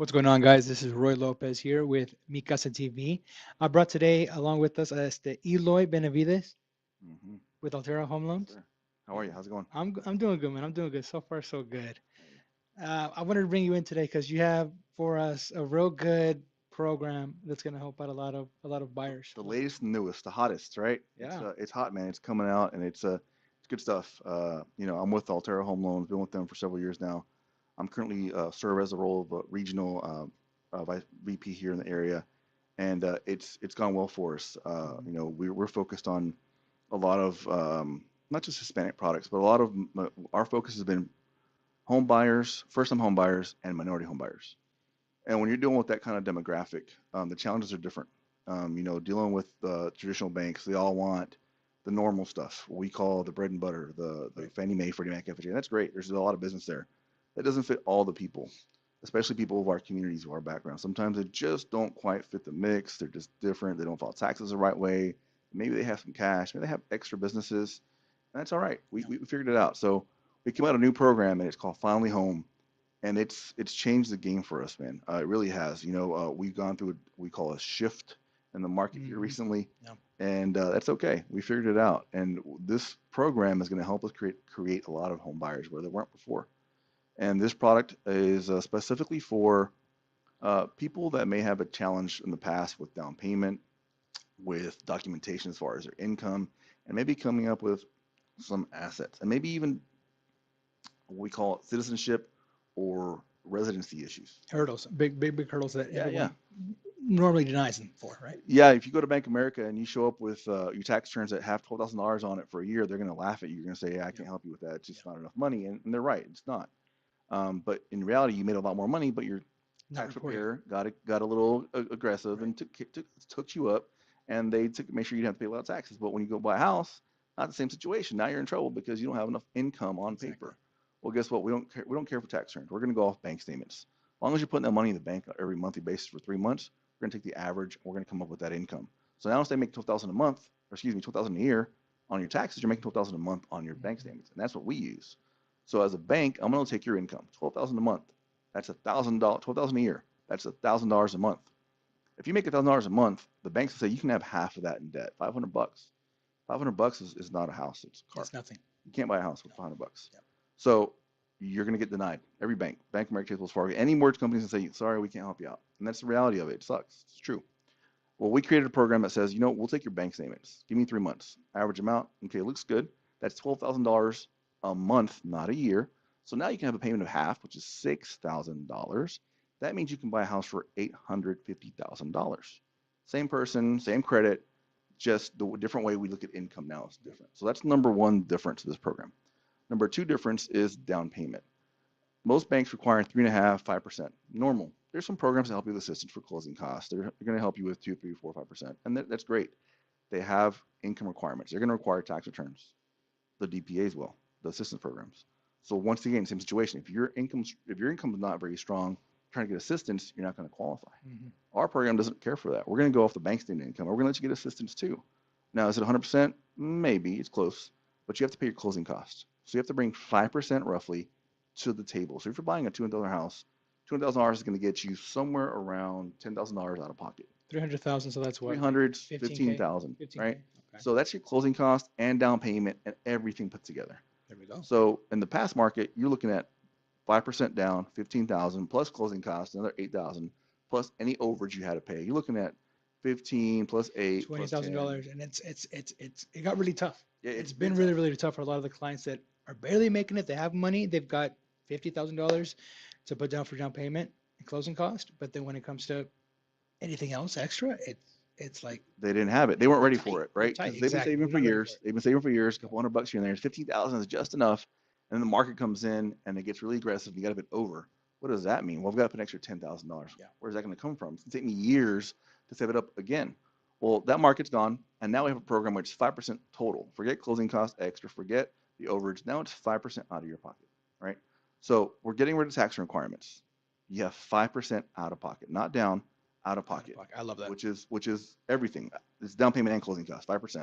What's going on, guys? This is Roy Lopez here with Mi Casa TV. I brought today along with us Eloy Benavides Hmm. with Altera Home Yes, Loans. sir. How are you? How's it going? I'm doing good, man. I'm doing good. So far, so good. Hey. I wanted to bring you in today because you have for us a real good program that's going to help out a lot of buyers. The latest and newest, the hottest, right? Yeah. It's hot, man. It's coming out, and it's good stuff. I'm with Altera Home Loans. Been with them for several years now. I'm currently serve as the role of a regional VP here in the area, and it's gone well for us. Mhm. We're focused on a lot of not just Hispanic products, but a lot of our focus has been home buyers, first-time home buyers, and minority home buyers. And when you're dealing with that kind of demographic, the challenges are different. Dealing with traditional banks, they all want the normal stuff, what we call the bread and butter, the Right. Fannie Mae, Freddie Mac, FHA. And that's great. There's a lot of business there. That doesn't fit all the people, especially people of our communities, of our background. Sometimes they just don't quite fit the mix. They're just different. They don't file taxes the right way. Maybe they have some cash. Maybe they have extra businesses. And that's all right. We, Yeah. we figured it out. So we came out with a new program, and it's called Finally Home, and it's changed the game for us, man. It really has. We've gone through what we call a shift in the market here Hmm. recently, Yeah. and that's okay. We figured it out, and this program is going to help us create a lot of home buyers where there weren't before. And this product is specifically for people that may have a challenge in the past with down payment, with documentation as far as their income, and maybe coming up with some assets, and maybe even what we call it citizenship or residency issues. Hurdles, big hurdles that Yeah, yeah. everyone normally denies them for, right? Yeah, if you go to Bank of America and you show up with your tax returns that have $12,000 on it for a year, they're going to laugh at you. You're going to say, "Yeah, I Yeah. can't help you with that. It's Yeah. just not enough money." And they're right. It's not. But in reality, you made a lot more money, but your Not tax reporting. preparer got a little aggressive Right. and took you up, and they took make sure you didn't have to pay a lot of taxes. But when you go buy a house, not the same situation. Now you're in trouble because you don't have enough income on Exactly. paper. Well, guess what? We don't care for tax returns. We're going to go off bank statements. As long as you're putting that money in the bank every monthly basis for 3 months, we're going to take the average. And we're going to come up with that income. So now instead of making 12,000 a month, or excuse me, 12,000 a year on your taxes, you're making 12,000 a month on your bank Hmm. statements, and that's what we use. So as a bank, I'm going to take your income, 12,000 a month. That's $1,000, 12,000 a year. That's $1,000 a month. If you make $1,000 a month, the banks will say you can have half of that in debt, 500 bucks. 500 bucks is not a house; it's a car. It's nothing. You can't buy a house with No. 500 bucks. Yeah. So you're going to get denied. Every bank, Bank of America, Wells Fargo, any mortgage companies will say, "Sorry, we can't help you out," and that's the reality of it. It sucks. It's true. Well, we created a program that says, we'll take your bank statements. Give me 3 months. Average amount. Okay, looks good. That's $12,000 a month, not a year. So now you can have a payment of half, which is $6,000. That means you can buy a house for $850,000. Same person, same credit, just the different way we look at income now is different. So that's number one difference to this program. Number two difference is down payment. Most banks require 3.5%, 5%. Normal. There's some programs that help you with assistance for closing costs. They're going to help you with 2, 3, 4, 5%, and that's great. They have income requirements. They're going to require tax returns. The DPAs will, the assistance programs. So once again, same situation. If your income is not very strong, trying to get assistance, you're not going to qualify. Hmm. Our program doesn't care for that. We're going to go off the bank statement income. We're going to let you get assistance too. Now, is it 100%? Maybe it's close, but you have to pay your closing costs. So you have to bring 5% roughly to the table. So if you're buying a $200 house, $200,000 is going to get you somewhere around $10,000 out of pocket. 300,000. So that's what, like 300, 15K, 15,000, 15K. right? Okay. So that's your closing cost and down payment and everything put together. There we go. So in the past market, you're looking at 5% down, 15,000 plus closing costs, another 8,000 plus any overage you had to pay. You're looking at 15 plus 8 twenty plus thousand 10. dollars, and it got really tough. Yeah, It's it's been been really tough. really tough for a lot of the clients that are barely making it. They have money. They've got $50,000 to put down for down payment and closing cost, but then when it comes to anything else extra, it's like They didn't have it. They weren't they're ready tight. for it, They're right? tight. Because they've been Exactly. saving They're for not ready for years. it. They've been saving for years. A Yeah. couple $100 here and there. 15,000 is just enough. And then the market comes in and it gets really aggressive. You got a bit over. What does that mean? Well, I've got to put an extra $10,000. Yeah. Where's that going to come from? It's going to take me years to save it up again. Well, that market's gone, and now we have a program which is 5% total. Forget closing costs extra. Forget the overage. Now it's 5% out of your pocket, right? So we're getting rid of tax requirements. You have 5% out of pocket, not down, out of Out of pocket, pocket. I love that. which is everything. It's down payment and closing costs, 5%.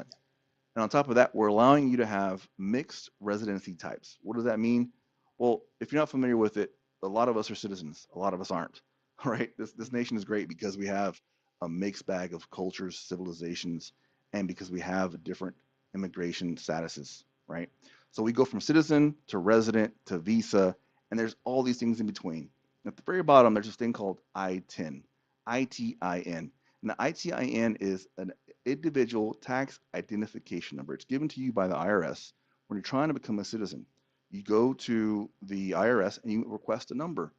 And on top of that, we're allowing you to have mixed residency types. What does that mean? Well, if you're not familiar with it, a lot of us are citizens. A lot of us aren't. right? This nation is great because we have a mixed bag of cultures, civilizations, and because we have different immigration statuses, right? So we go from citizen to resident to visa, and there's all these things in between. At the very bottom, there's this thing called ITIN, ITIN. And the ITIN is an individual tax identification number. It's given to you by the IRS when you're trying to become a citizen. You go to the IRS and you request a number.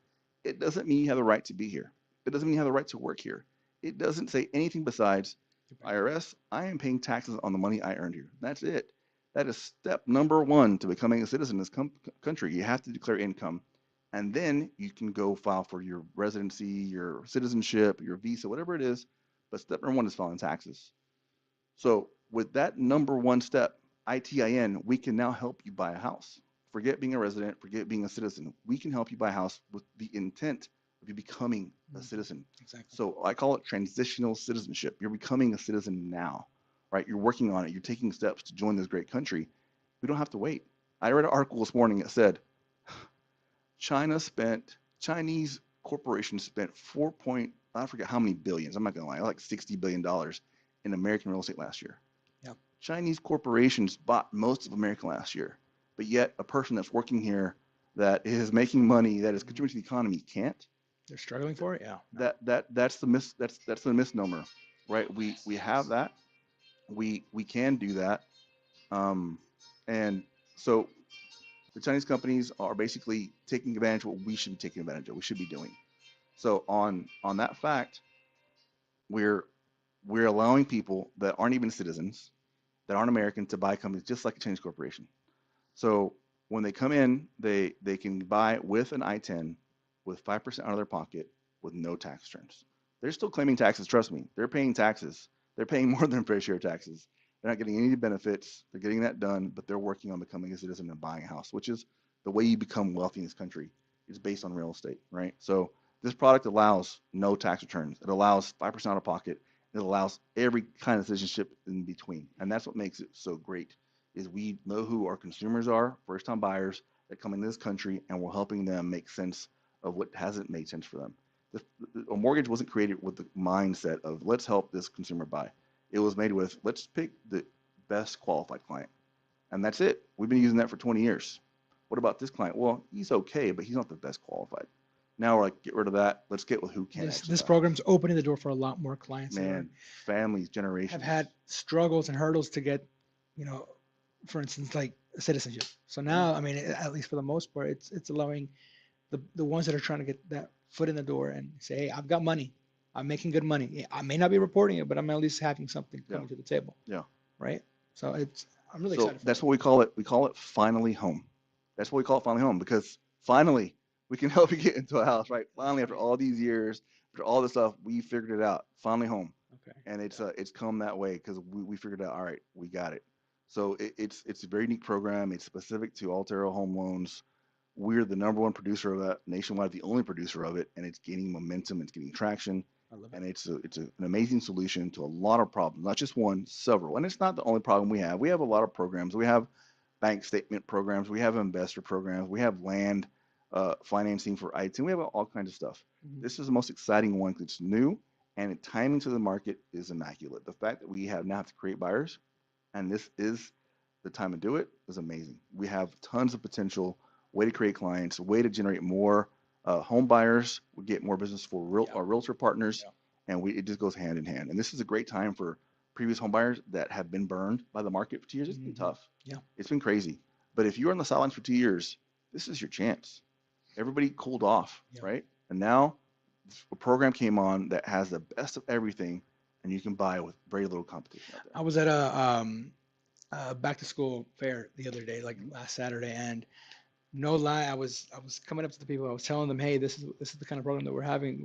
It doesn't mean you have the right to be here. It doesn't mean you have the right to work here. It doesn't say anything besides IRS, I am paying taxes on the money I earned here. That's it. That is step number one to becoming a citizen in this country. You have to declare income, and then you can go file for your residency, your citizenship, your visa, whatever it is. But step number one is filing taxes. So with that number one step, ITIN, we can now help you buy a house. Forget being a resident, forget being a citizen. We can help you buy a house with the intent of you becoming a citizen. Exactly. So I call it transitional citizenship. You're becoming a citizen now, right? You're working on it. You're taking steps to join this great country. We don't have to wait. I read an article this morning that said Chinese corporations spent I forget how many billions, I'm not gonna lie, like $60 billion in American real estate last year. Yep. Chinese corporations bought most of America last year, but yet a person that's working here that is making money, that is contributing to the economy can't. They're struggling for it. Yeah. That's the misnomer, right? We have that. We can do that. And so the Chinese companies are basically taking advantage of what we should be taking advantage of. We should be doing. So on that fact, we're we're allowing people that aren't even citizens, that aren't American, to buy companies just like a Chinese corporation. So when they come in, they can buy with an I-10 with 5% out of their pocket with no tax returns. They're still claiming taxes. Trust me, they're paying taxes. They're paying more than fair share taxes. They're not getting any benefits. They're getting that done, but they're working on becoming a citizen and buying a house, which is the way you become wealthy in this country. Is based on real estate, right? So this product allows no tax returns. It allows 5% out of pocket. It allows every kind of citizenship in between, and that's what makes it so great. Is we know who our consumers are, first-time buyers that come in this country, and we're helping them make sense of what hasn't made sense for them. A mortgage wasn't created with the mindset of let's help this consumer buy. It was made with let's pick the best qualified client, and that's it. We've been using that for 20 years. What about this client? Well, he's okay, but he's not the best qualified. Now we're like, get rid of that. Let's get with who can actually This buy. program's opening the door for a lot more clients that Man, families, have generations. had struggles and hurdles to get, you know, for instance, like citizenship. So now, I mean, at least for the most part, it's allowing the ones that are trying to get that foot in the door and say, hey, I've got money. I'm making good money. Yeah, I may not be reporting it, but I'm at least having something Yeah, coming to the table, yeah. right? So I'm really So excited for that's it. what we call it. We call it finally home. That's what we call it finally home because finally we can help you get into a house, right? Finally, after all these years, after all this stuff, we figured it out. Finally home, Okay. and it's come that way because we figured out. All right, we got it. So it's a very neat program. It's specific to Altero Home Loans. We're the number one producer of that nationwide, the only producer of it, and it's gaining momentum. It's getting traction, I love and it. an amazing solution to a lot of problems, not just one, several. And it's not the only problem we have. We have a lot of programs. We have bank statement programs. We have investor programs. We have land financing for ITIN. We have all kinds of stuff. Mhm. This is the most exciting one because it's new and the timing to the market is immaculate. The fact that we now have to create buyers and this is the time to do it is amazing. We have tons of potential, way to create clients, way to generate more home buyers. We get more business for Yeah. our realtor partners, Yeah. and it just goes hand in hand. And this is a great time for previous home buyers that have been burned by the market for 2 years. It's been Mhm. tough. Yeah. It's been crazy. But if you're on the sidelines for 2 years, this is your chance. Everybody cooled off, Yeah. right? And now a program came on that has the best of everything, and you can buy with very little competition out I there. was at a back to school fair the other day, like Mhm. last Saturday, and no lie, I was coming up to the people. I was telling them, hey, this is the kind of program that we're having.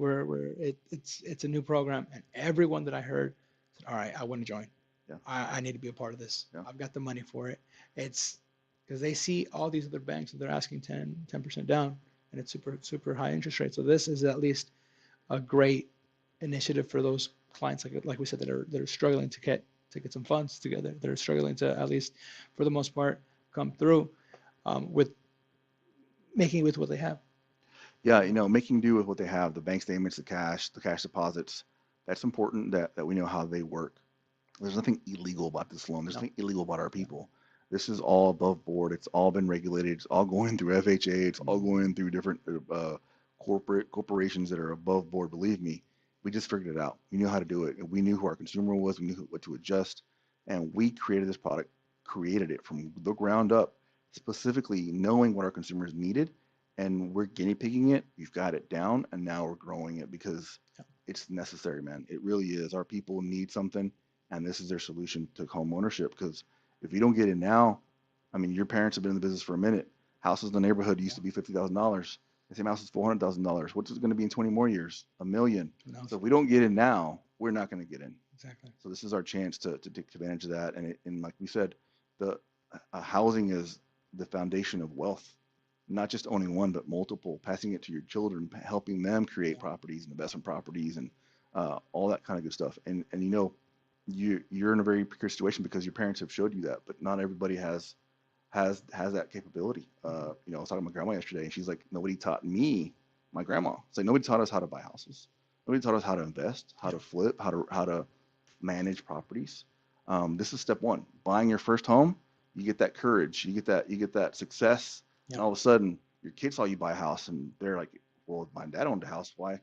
It's a new program, and everyone that I heard said, all right, I want to join. Yeah, I need to be a part of this. yeah. I've got the money for it. It's because they see all these other banks that they're asking 10% down, and it's super high interest rate. So this is at least a great initiative for those clients, like we said, that are struggling to get some funds together. They're struggling to, at least for the most part, come through with making it with what they have. Yeah, making do with what they have, the bank statements, the cash deposits. That's important that we know how they work. There's nothing illegal about this loan. There's No. nothing illegal about our Yeah. people. This is all above board. It's all been regulated. It's all going through FHA. It's all Mhm. going through different corporations that are above board. Believe me, we just figured it out. We knew how to do it. And we knew who our consumer was. We knew what to adjust, and we created this product, created it from the ground up, specifically knowing what our consumers needed, and we're guinea pigging it. We've got it down, and now we're growing it because Yeah. it's necessary, man. It really is. Our people need something, and this is their solution to home ownership. Because if you don't get it now, I mean, your parents have been in the business for a minute. Houses in the neighborhood used Yeah. to be $50,000. The same house is $400,000. What's it going to be in 20 more years? A million. No. So if we don't get in now, we're not going to get in. Exactly. So this is our chance to take advantage of that. And like we said, the housing is the foundation of wealth, not just owning one, but multiple, passing it to your children, helping them create Yeah. properties and investment properties and all that kind of good stuff. And you're in a very precarious situation because your parents have showed you that, but not everybody has that capability. Mhm. I was talking to my grandma yesterday, and she's like, nobody taught me, my grandma. It's like nobody taught us how to buy houses. Nobody taught us how to invest, how Yeah. to flip, how to manage properties. This is step one. Buying your first home, you get that courage, you get that success, Yeah. and all of a sudden your kids saw you buy a house, and they're like, well, my dad owned a house. Why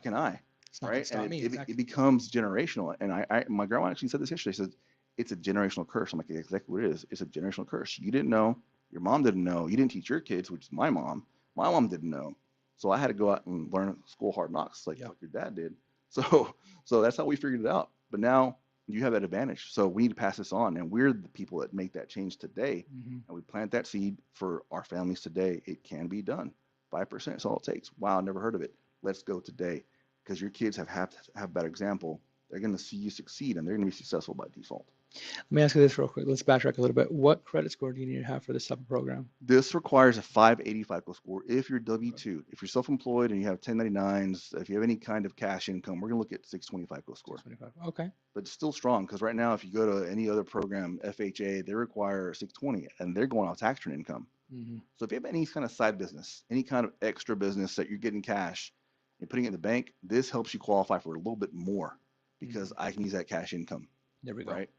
can't I? It's not gonna Right? And stop me. it Exactly. becomes generational. And my grandma actually said this yesterday. She said it's a generational curse. I'm like, exactly what it is. It's a generational curse. You didn't know. Your mom didn't know. You didn't teach your kids, which is my mom. My mom didn't know. So I had to go out and learn school hard knocks like, Yeah. like your dad did. So so that's how we figured it out. But now you have that advantage. So we need to pass this on. And we're the people that make that change today. Hmm. And we plant that seed for our families today. It can be done. 5% is all it takes. Wow, never heard of it. Let's go today. Because your kids have to have that example. They're going to see you succeed and they're going to be successful by default. Let me ask you this real quick. Let's backtrack a little bit. What credit score do you need to have for this type of program? This requires a 580 FICO score if you're Okay. W-2. If you're self-employed and you have 1099s, if you have any kind of cash income, we're going to look at 620 FICO score. 625. Okay. But it's still strong because right now, if you go to any other program, FHA, they require 620 and they're going off tax return income. Hmm. So if you have any kind of side business, any kind of extra business that you're getting cash and putting it in the bank, this helps you qualify for a little bit more because Hmm. I can use that cash income, There we go. right?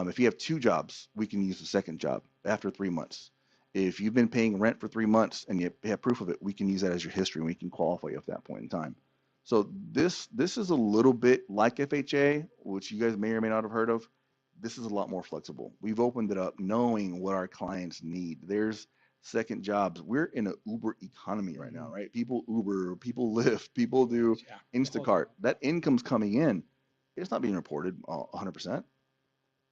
If you have two jobs, we can use the second job after 3 months. If you've been paying rent for 3 months and you have proof of it, we can use that as your history and we can qualify you at that point in time. So this is a little bit like FHA, which you guys may or may not have heard of. This is a lot more flexible. We've opened it up knowing what our clients need. There's second jobs. We're in an Uber economy right now, Hmm. right? People Uber, people Lyft, people do Yeah. The whole Instacart. gamut. That income's coming in. It's not being reported 100%,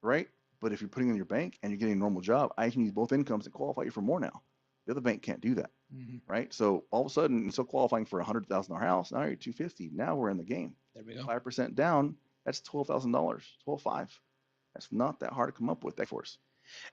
right? But if you're putting it in your bank and you're getting a normal job, I can use both incomes and qualify you for more now. The other bank can't do that, Hmm. right? So all of a sudden, instead of qualifying for a $100,000 house, now you're 250. Now we're in the game. There we go. 5% down, that's $12,000, 12.5. That's not that hard to come up with. That force.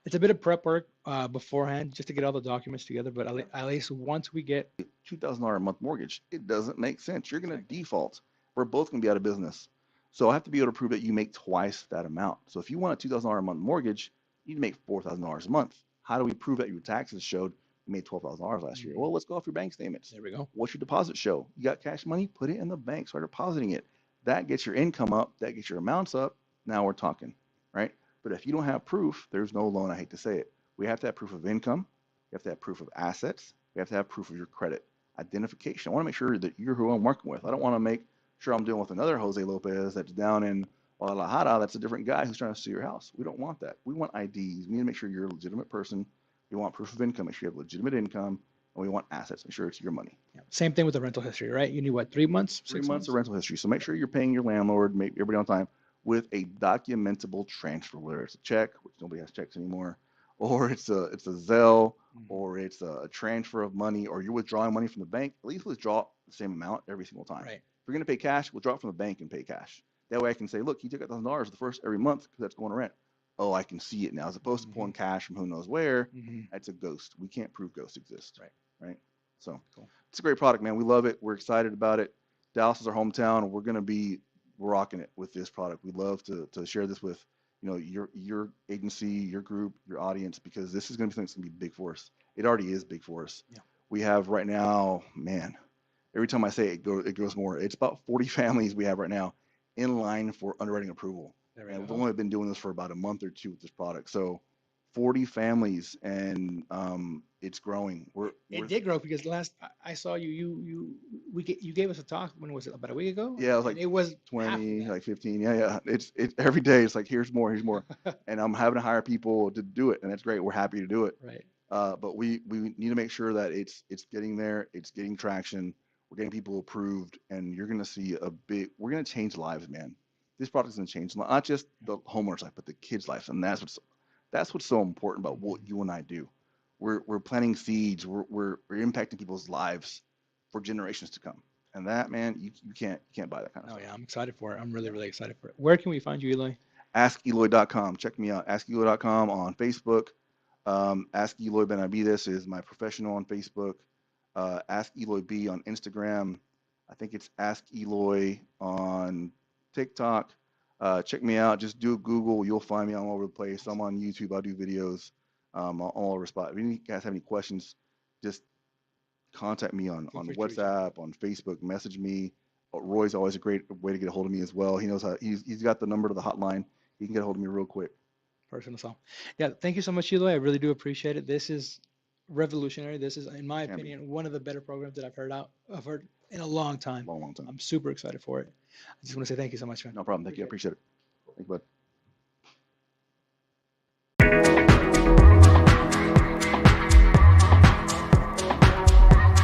It's a bit of prep work beforehand just to get all the documents together, but Yeah. at least once we get $2,000 a month mortgage. It doesn't make sense. You're going to exactly. default. We're both going to be out of business. So I have to be able to prove that you make twice that amount. So if you want a $2,000 a month mortgage, you need to make $4,000 a month. How do we prove that your taxes showed you made $12,000 last year? Hmm. Well, let's go off your bank statements. There we go. What's your deposit show? You got cash money? Put it in the bank. Start depositing it. That gets your income up. That gets your amounts up. Now we're talking, right? But if you don't have proof, there's no loan. I hate to say it. We have to have proof of income. We have to have proof of assets. We have to have proof of your credit identification. I want to make sure that you're who I'm working with. I don't want to make sure I'm dealing with another Jose Lopez that's down in Guadalajara. That's a different guy who's trying to sue your house. We don't want that. We want IDs. We need to make sure you're a legitimate person. We want proof of income. Make sure you have legitimate income. And we want assets. Make sure it's your money. Yeah. Same thing with the rental history, right? You need what, 3 months, Three six months of months? rental history. So make sure you're paying your landlord, make everybody on time with a documentable transfer, whether it's a check, which nobody has checks anymore, or it's a Zelle, Hmm. or it's a transfer of money, or you're withdrawing money from the bank. At least withdraw the same amount every single time. Right. If you're going to pay cash, withdraw it from the bank and pay cash. That way I can say, look, he took $1,000 the first every month because that's going to rent. Oh, I can see it now. As opposed to Hmm. pulling cash from who knows where, Hmm. that's a ghost. We can't prove ghosts exist, Right. right? So Cool. it's a great product, man. We love it. We're excited about it. Dallas is our hometown. We're going to be rocking it with this product. We'd love to share this with your agency, your group, your audience, because this is going to be something that's going to be big for us. It already is big for us. Yeah. We have right now, man, Every time I say it, it goes more. It's about 40 families we have right now in line for underwriting approval. There we And we've go. only been doing this for about a month or two with this product. So 40 families, and it's growing. It did grow because last I saw you gave us a talk, when was it, about a week ago, Yeah, it was and like it was half of 20, that. like 15. Yeah, yeah. It's every day. It's like here's more, here's more, and I'm having to hire people to do it, and that's great. We're happy to do it. Right. But we need to make sure that it's getting there, it's getting traction, we're getting people approved, and you're gonna see a big. We're gonna change lives, man. This product is gonna change not just the homeowner's life, but the kids' lives, and that's what's so important about what Mhm. you and I do. We're planting seeds. We're impacting people's lives for generations to come. And that, man, you can't buy that kind of Oh stuff. yeah, I'm excited for it. I'm really, Yeah. really excited for it. Where can we find you, Eloy? AskEloy.com. Check me out. AskEloy.com on Facebook. Ask Eloy Benavides is my professional on Facebook. Ask Eloy B on Instagram. I think it's Ask Eloy on TikTok. Check me out. Just do a Google. You'll find me all over the place. I'm on YouTube. I do videos. All over spot. If you guys have any questions, just contact me on Feel on free to reach out. WhatsApp, on Facebook. Message me. Roy's always a great way to get a hold of me as well. He knows how. He's got the number to the hotline. He can get a hold of me real quick. Personal song. Yeah, thank you so much, Eloy. I really do appreciate it. This is revolutionary. This is, in my Can be opinion, one of the better programs that I've heard in a long time. long, long time. I'm super excited for it. I just want to say thank you so much, man. No problem. Thank you. I Appreciate it. appreciate it. Thank you, bud.